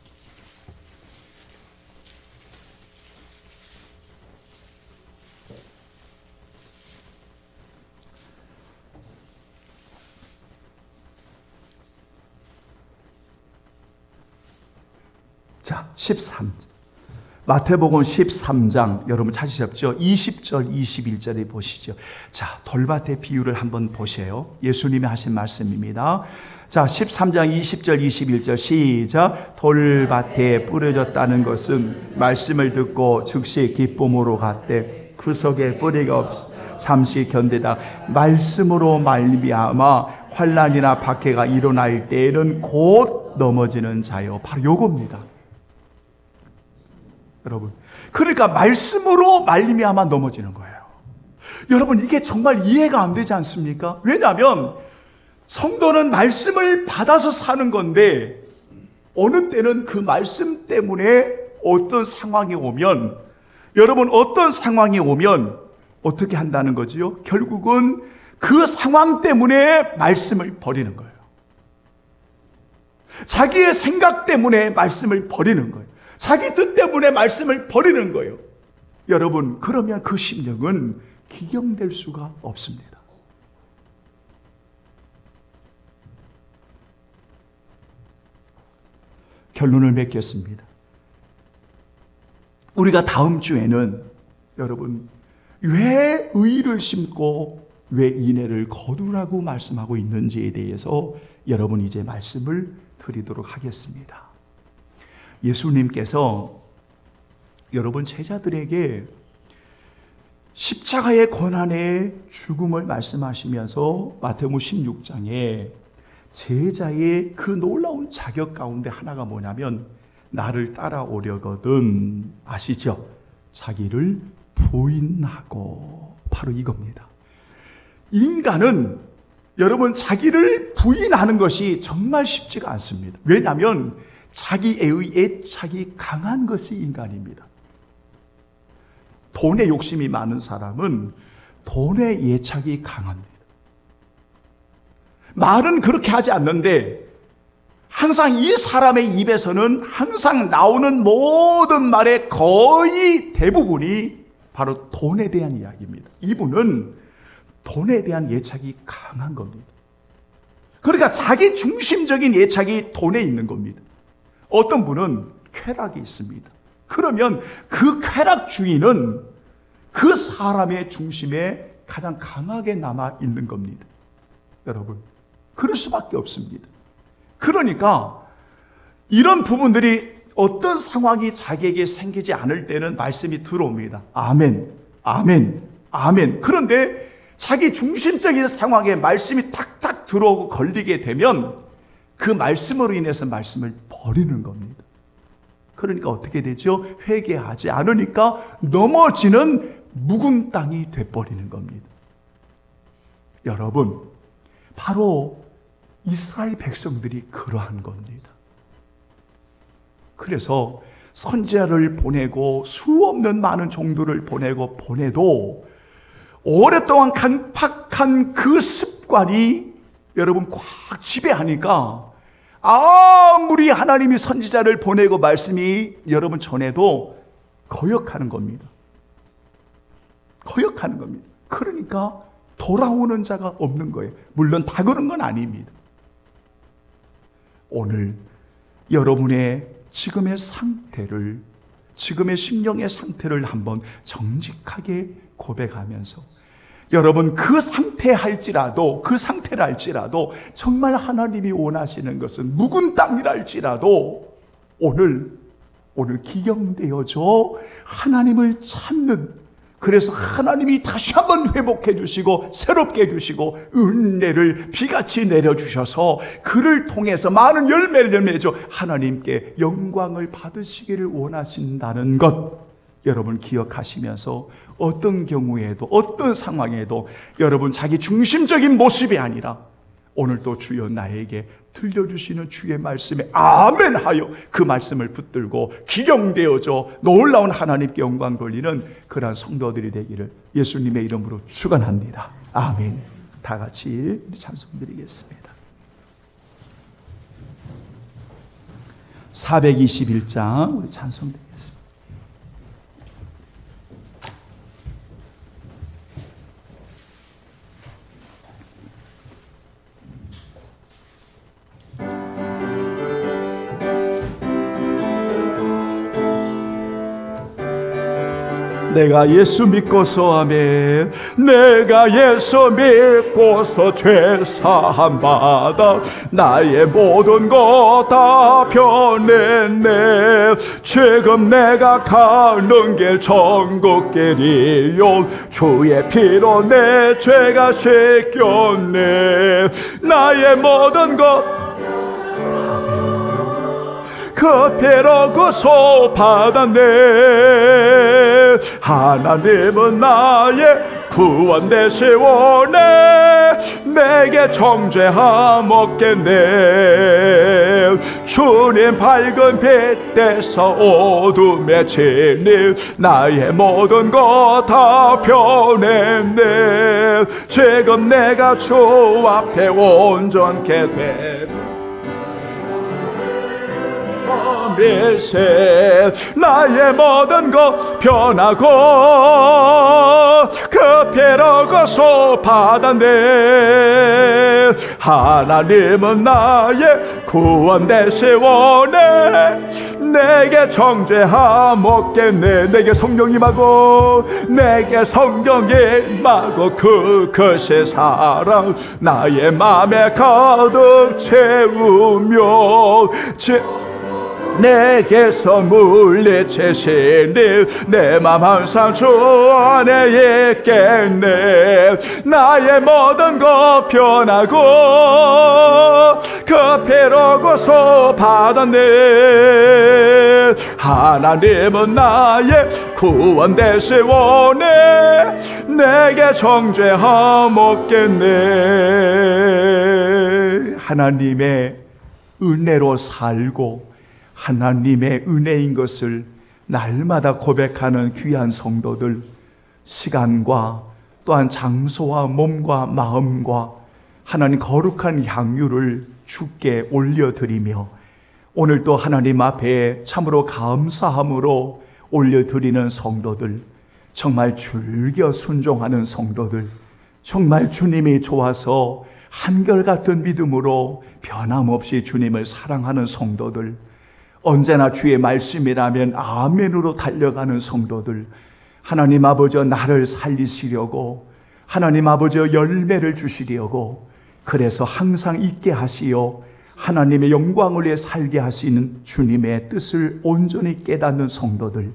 자, 13장. 마태복음 13장 여러분 찾으셨죠? 20절, 21절에 보시죠. 자, 돌밭의 비유를 한번 보세요. 예수님이 하신 말씀입니다. 자, 13장 20절, 21절 시작. 돌밭에 뿌려졌다는 것은 말씀을 듣고 즉시 기쁨으로 갔되 그 속에 뿌리가 없어 잠시 견디다 말씀으로 말미암아 환난이나 박해가 일어날 때에는 곧 넘어지는 자요. 바로 요겁니다. 여러분, 그러니까 말씀으로 말미암아 넘어지는 거예요. 여러분, 이게 정말 이해가 안 되지 않습니까? 왜냐하면 성도는 말씀을 받아서 사는 건데 어느 때는 그 말씀 때문에 어떤 상황이 오면, 여러분 어떤 상황이 오면 어떻게 한다는 거지요? 결국은 그 상황 때문에 말씀을 버리는 거예요. 자기의 생각 때문에 말씀을 버리는 거예요. 자기 뜻 때문에 말씀을 버리는 거예요. 여러분, 그러면 그 심령은 기경될 수가 없습니다. 결론을 맺겠습니다. 우리가 다음 주에는 여러분, 왜 의를 심고 왜 인애를 거두라고 말씀하고 있는지에 대해서 여러분 이제 말씀을 드리도록 하겠습니다. 예수님께서 여러분 제자들에게 십자가의 고난의 죽음을 말씀하시면서 마태복음 16장에 제자의 그 놀라운 자격 가운데 하나가 뭐냐면 나를 따라오려거든 아시죠? 자기를 부인하고, 바로 이겁니다. 인간은 여러분 자기를 부인하는 것이 정말 쉽지가 않습니다. 왜냐하면 자기의 애착이 강한 것이 인간입니다. 돈에 욕심이 많은 사람은 돈에 애착이 강합니다. 말은 그렇게 하지 않는데 항상 이 사람의 입에서는 항상 나오는 모든 말의 거의 대부분이 바로 돈에 대한 이야기입니다. 이분은 돈에 대한 애착이 강한 겁니다. 그러니까 자기 중심적인 애착이 돈에 있는 겁니다. 어떤 분은 쾌락이 있습니다. 그러면 그 쾌락주의는 그 사람의 중심에 가장 강하게 남아 있는 겁니다. 여러분, 그럴 수밖에 없습니다. 그러니까 이런 부분들이 어떤 상황이 자기에게 생기지 않을 때는 말씀이 들어옵니다. 아멘, 아멘, 아멘. 그런데 자기 중심적인 상황에 말씀이 탁탁 들어오고 걸리게 되면 그 말씀으로 인해서 말씀을 버리는 겁니다. 그러니까 어떻게 되죠? 회개하지 않으니까 넘어지는 묵은 땅이 돼버리는 겁니다. 여러분, 바로 이스라엘 백성들이 그러한 겁니다. 그래서 선지자를 보내고 수없는 많은 종들을 보내도 오랫동안 강팍한 그 습관이 여러분 꽉 지배하니까 아무리 하나님이 선지자를 보내고 말씀이 여러분 전해도 거역하는 겁니다. 거역하는 겁니다. 그러니까 돌아오는 자가 없는 거예요. 물론 다 그런 건 아닙니다. 오늘 여러분의 지금의 상태를, 지금의 심령의 상태를 한번 정직하게 고백하면서 여러분 그 상태를 할지라도 정말 하나님이 원하시는 것은 묵은 땅이라 할지라도 오늘 기경되어져 하나님을 찾는, 그래서 하나님이 다시 한번 회복해 주시고 새롭게 해주시고 은혜를 비같이 내려주셔서 그를 통해서 많은 열매를 맺어 하나님께 영광을 받으시기를 원하신다는 것, 여러분 기억하시면서 어떤 경우에도 어떤 상황에도 여러분 자기 중심적인 모습이 아니라 오늘도 주여 나에게 들려주시는 주의 말씀에 아멘 하여 그 말씀을 붙들고 기경되어져 놀라운 하나님께 영광 돌리는 그러한 성도들이 되기를 예수님의 이름으로 축원합니다. 아멘. 다 같이 찬송 드리겠습니다. 421장 우리 찬송 드리겠습니다. 내가 예수 믿고서 아멘. 내가 예수 믿고서 죄 사함 받아 나의 모든 것 다 변했네. 지금 내가 가는 길 천국길이요 주의 피로 내 죄가 씻겼네. 나의 모든 것 그 피로 구속 받았네. 하나님은 나의 구원 되시오네. 내게 정죄함 없겠네. 주님 밝은 빛 대서 어둠에 진리 나의 모든 것 다 변했네. 지금 내가 주 앞에 온전케 돼 밀세 나의 모든 것 변하고 그 피로 구속 받았네. 하나님은 나의 구원 되시오네. 내게 정죄함 없겠네. 내게 성령 임하고 내게 성령 임하고 그것의 사랑 나의 맘에 가득 채우며 내게서 물리치시니 내 맘 항상 주 안에 있겠네. 나의 모든 것 변하고 그 피로 구속 받았네. 하나님은 나의 구원 되시오네. 내게 정죄함 없겠네. 하나님의 은혜로 살고 하나님의 은혜인 것을 날마다 고백하는 귀한 성도들, 시간과 또한 장소와 몸과 마음과 하나님 거룩한 향유를 주께 올려드리며 오늘도 하나님 앞에 참으로 감사함으로 올려드리는 성도들, 정말 즐겨 순종하는 성도들, 정말 주님이 좋아서 한결같은 믿음으로 변함없이 주님을 사랑하는 성도들, 언제나 주의 말씀이라면 아멘으로 달려가는 성도들, 하나님 아버지 나를 살리시려고, 하나님 아버지 열매를 주시려고, 그래서 항상 있게 하시어 하나님의 영광을 위해 살게 하시는 주님의 뜻을 온전히 깨닫는 성도들,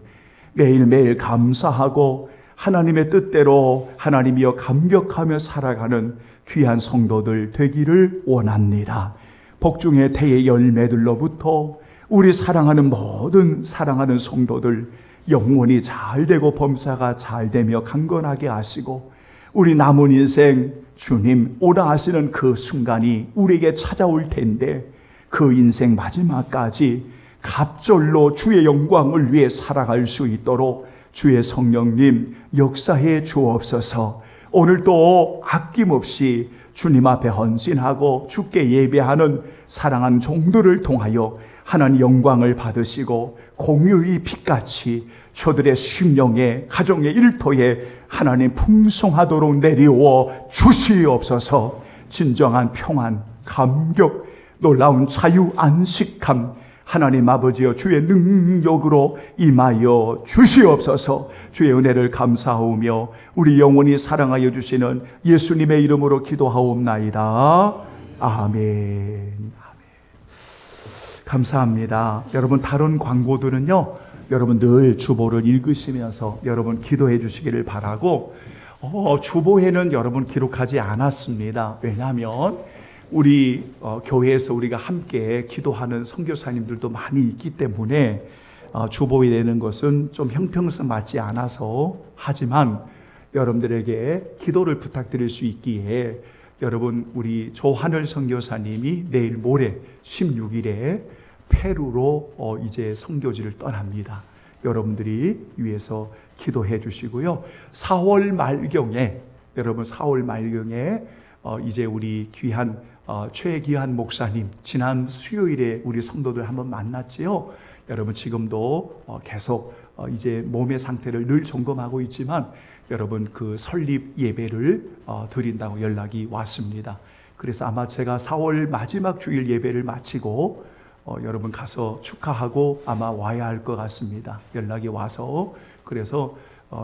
매일매일 감사하고 하나님의 뜻대로 하나님이여 감격하며 살아가는 귀한 성도들 되기를 원합니다. 복중의 태의 열매들로부터 우리 사랑하는 모든 사랑하는 성도들 영원히 잘되고 범사가 잘되며 강건하게 하시고 우리 남은 인생 주님 오라 하시는 그 순간이 우리에게 찾아올 텐데 그 인생 마지막까지 갑절로 주의 영광을 위해 살아갈 수 있도록 주의 성령님 역사해 주옵소서. 오늘도 아낌없이 주님 앞에 헌신하고 주께 예배하는 사랑하는 종들을 통하여 하나님 영광을 받으시고 공유의 빛같이 저들의 심령에 가정의 일터에 하나님 풍성하도록 내리워 주시옵소서. 진정한 평안, 감격, 놀라운 자유, 안식함 하나님 아버지여 주의 능력으로 임하여 주시옵소서. 주의 은혜를 감사하오며 우리 영원히 사랑하여 주시는 예수님의 이름으로 기도하옵나이다. 아멘. 감사합니다. 여러분 다른 광고들은요, 여러분 늘 주보를 읽으시면서 여러분 기도해 주시기를 바라고, 주보에는 여러분 기록하지 않았습니다. 왜냐하면 우리 교회에서 우리가 함께 기도하는 선교사님들도 많이 있기 때문에 주보이 되는 것은 좀 형평성 맞지 않아서, 하지만 여러분들에게 기도를 부탁드릴 수 있기에 여러분, 우리 조하늘 선교사님이 내일 모레 16일에 페루로 이제 선교지를 떠납니다. 여러분들이 위해서 기도해 주시고요. 4월 말경에, 여러분 4월 말경에 이제 우리 귀한 최귀한 목사님, 지난 수요일에 우리 성도들 한번 만났지요. 여러분 지금도 계속 이제 몸의 상태를 늘 점검하고 있지만 여러분 그 설립 예배를 드린다고 연락이 왔습니다. 그래서 아마 제가 4월 마지막 주일 예배를 마치고 여러분 가서 축하하고 아마 와야 할 것 같습니다. 연락이 와서. 그래서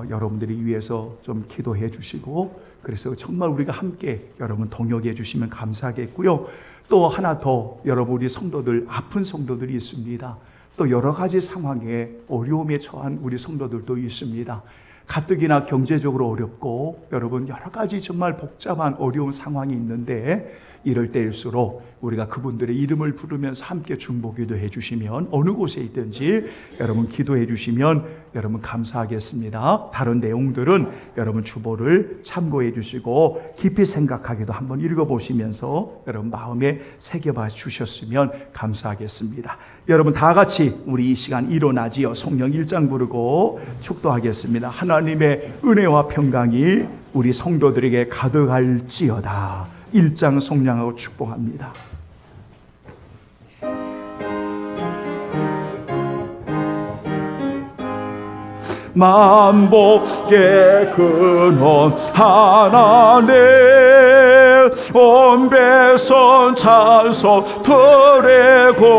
여러분들이 위해서 좀 기도해 주시고, 그래서 정말 우리가 함께 여러분 동역해 주시면 감사하겠고요. 또 하나 더, 여러분 우리 성도들, 아픈 성도들이 있습니다. 또 여러 가지 상황에 어려움에 처한 우리 성도들도 있습니다. 가뜩이나 경제적으로 어렵고 여러분 여러 가지 정말 복잡한 어려운 상황이 있는데, 이럴 때일수록 우리가 그분들의 이름을 부르면서 함께 중보기도 해주시면, 어느 곳에 있든지 여러분 기도해 주시면 여러분 감사하겠습니다. 다른 내용들은 여러분 주보를 참고해 주시고 깊이 생각하기도 한번 읽어보시면서 여러분 마음에 새겨봐 주셨으면 감사하겠습니다. 여러분 다 같이 우리 이 시간 일어나지요. 성령 1장 부르고 축도하겠습니다. 하나님의 은혜와 평강이 우리 성도들에게 가득할지어다. 1장 성령하고 축복합니다. 만복의 근원 하나님, 온 백성 찬송 드리고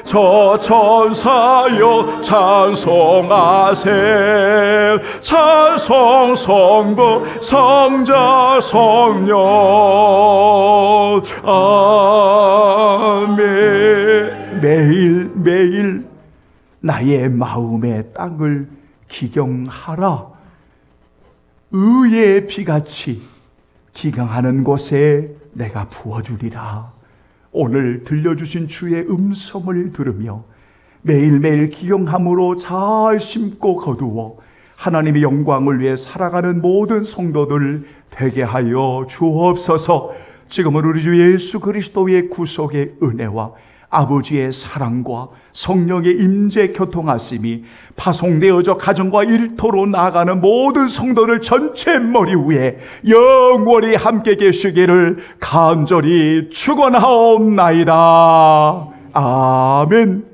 저 천사여 찬송하세. 찬송 성부 성자 성령. 아멘. 매일 나의 마음의 땅을 기경하라. 의의 비같이 기경하는 곳에 내가 부어주리라. 오늘 들려주신 주의 음성을 들으며 매일매일 기경함으로 잘 심고 거두어 하나님의 영광을 위해 살아가는 모든 성도들 되게 하여 주옵소서. 지금은 우리 주 예수 그리스도의 구속의 은혜와 아버지의 사랑과 성령의 임재 교통하심이 파송되어져 가정과 일터로 나아가는 모든 성도들 전체 머리 위에 영원히 함께 계시기를 간절히 축원하옵나이다. 아멘.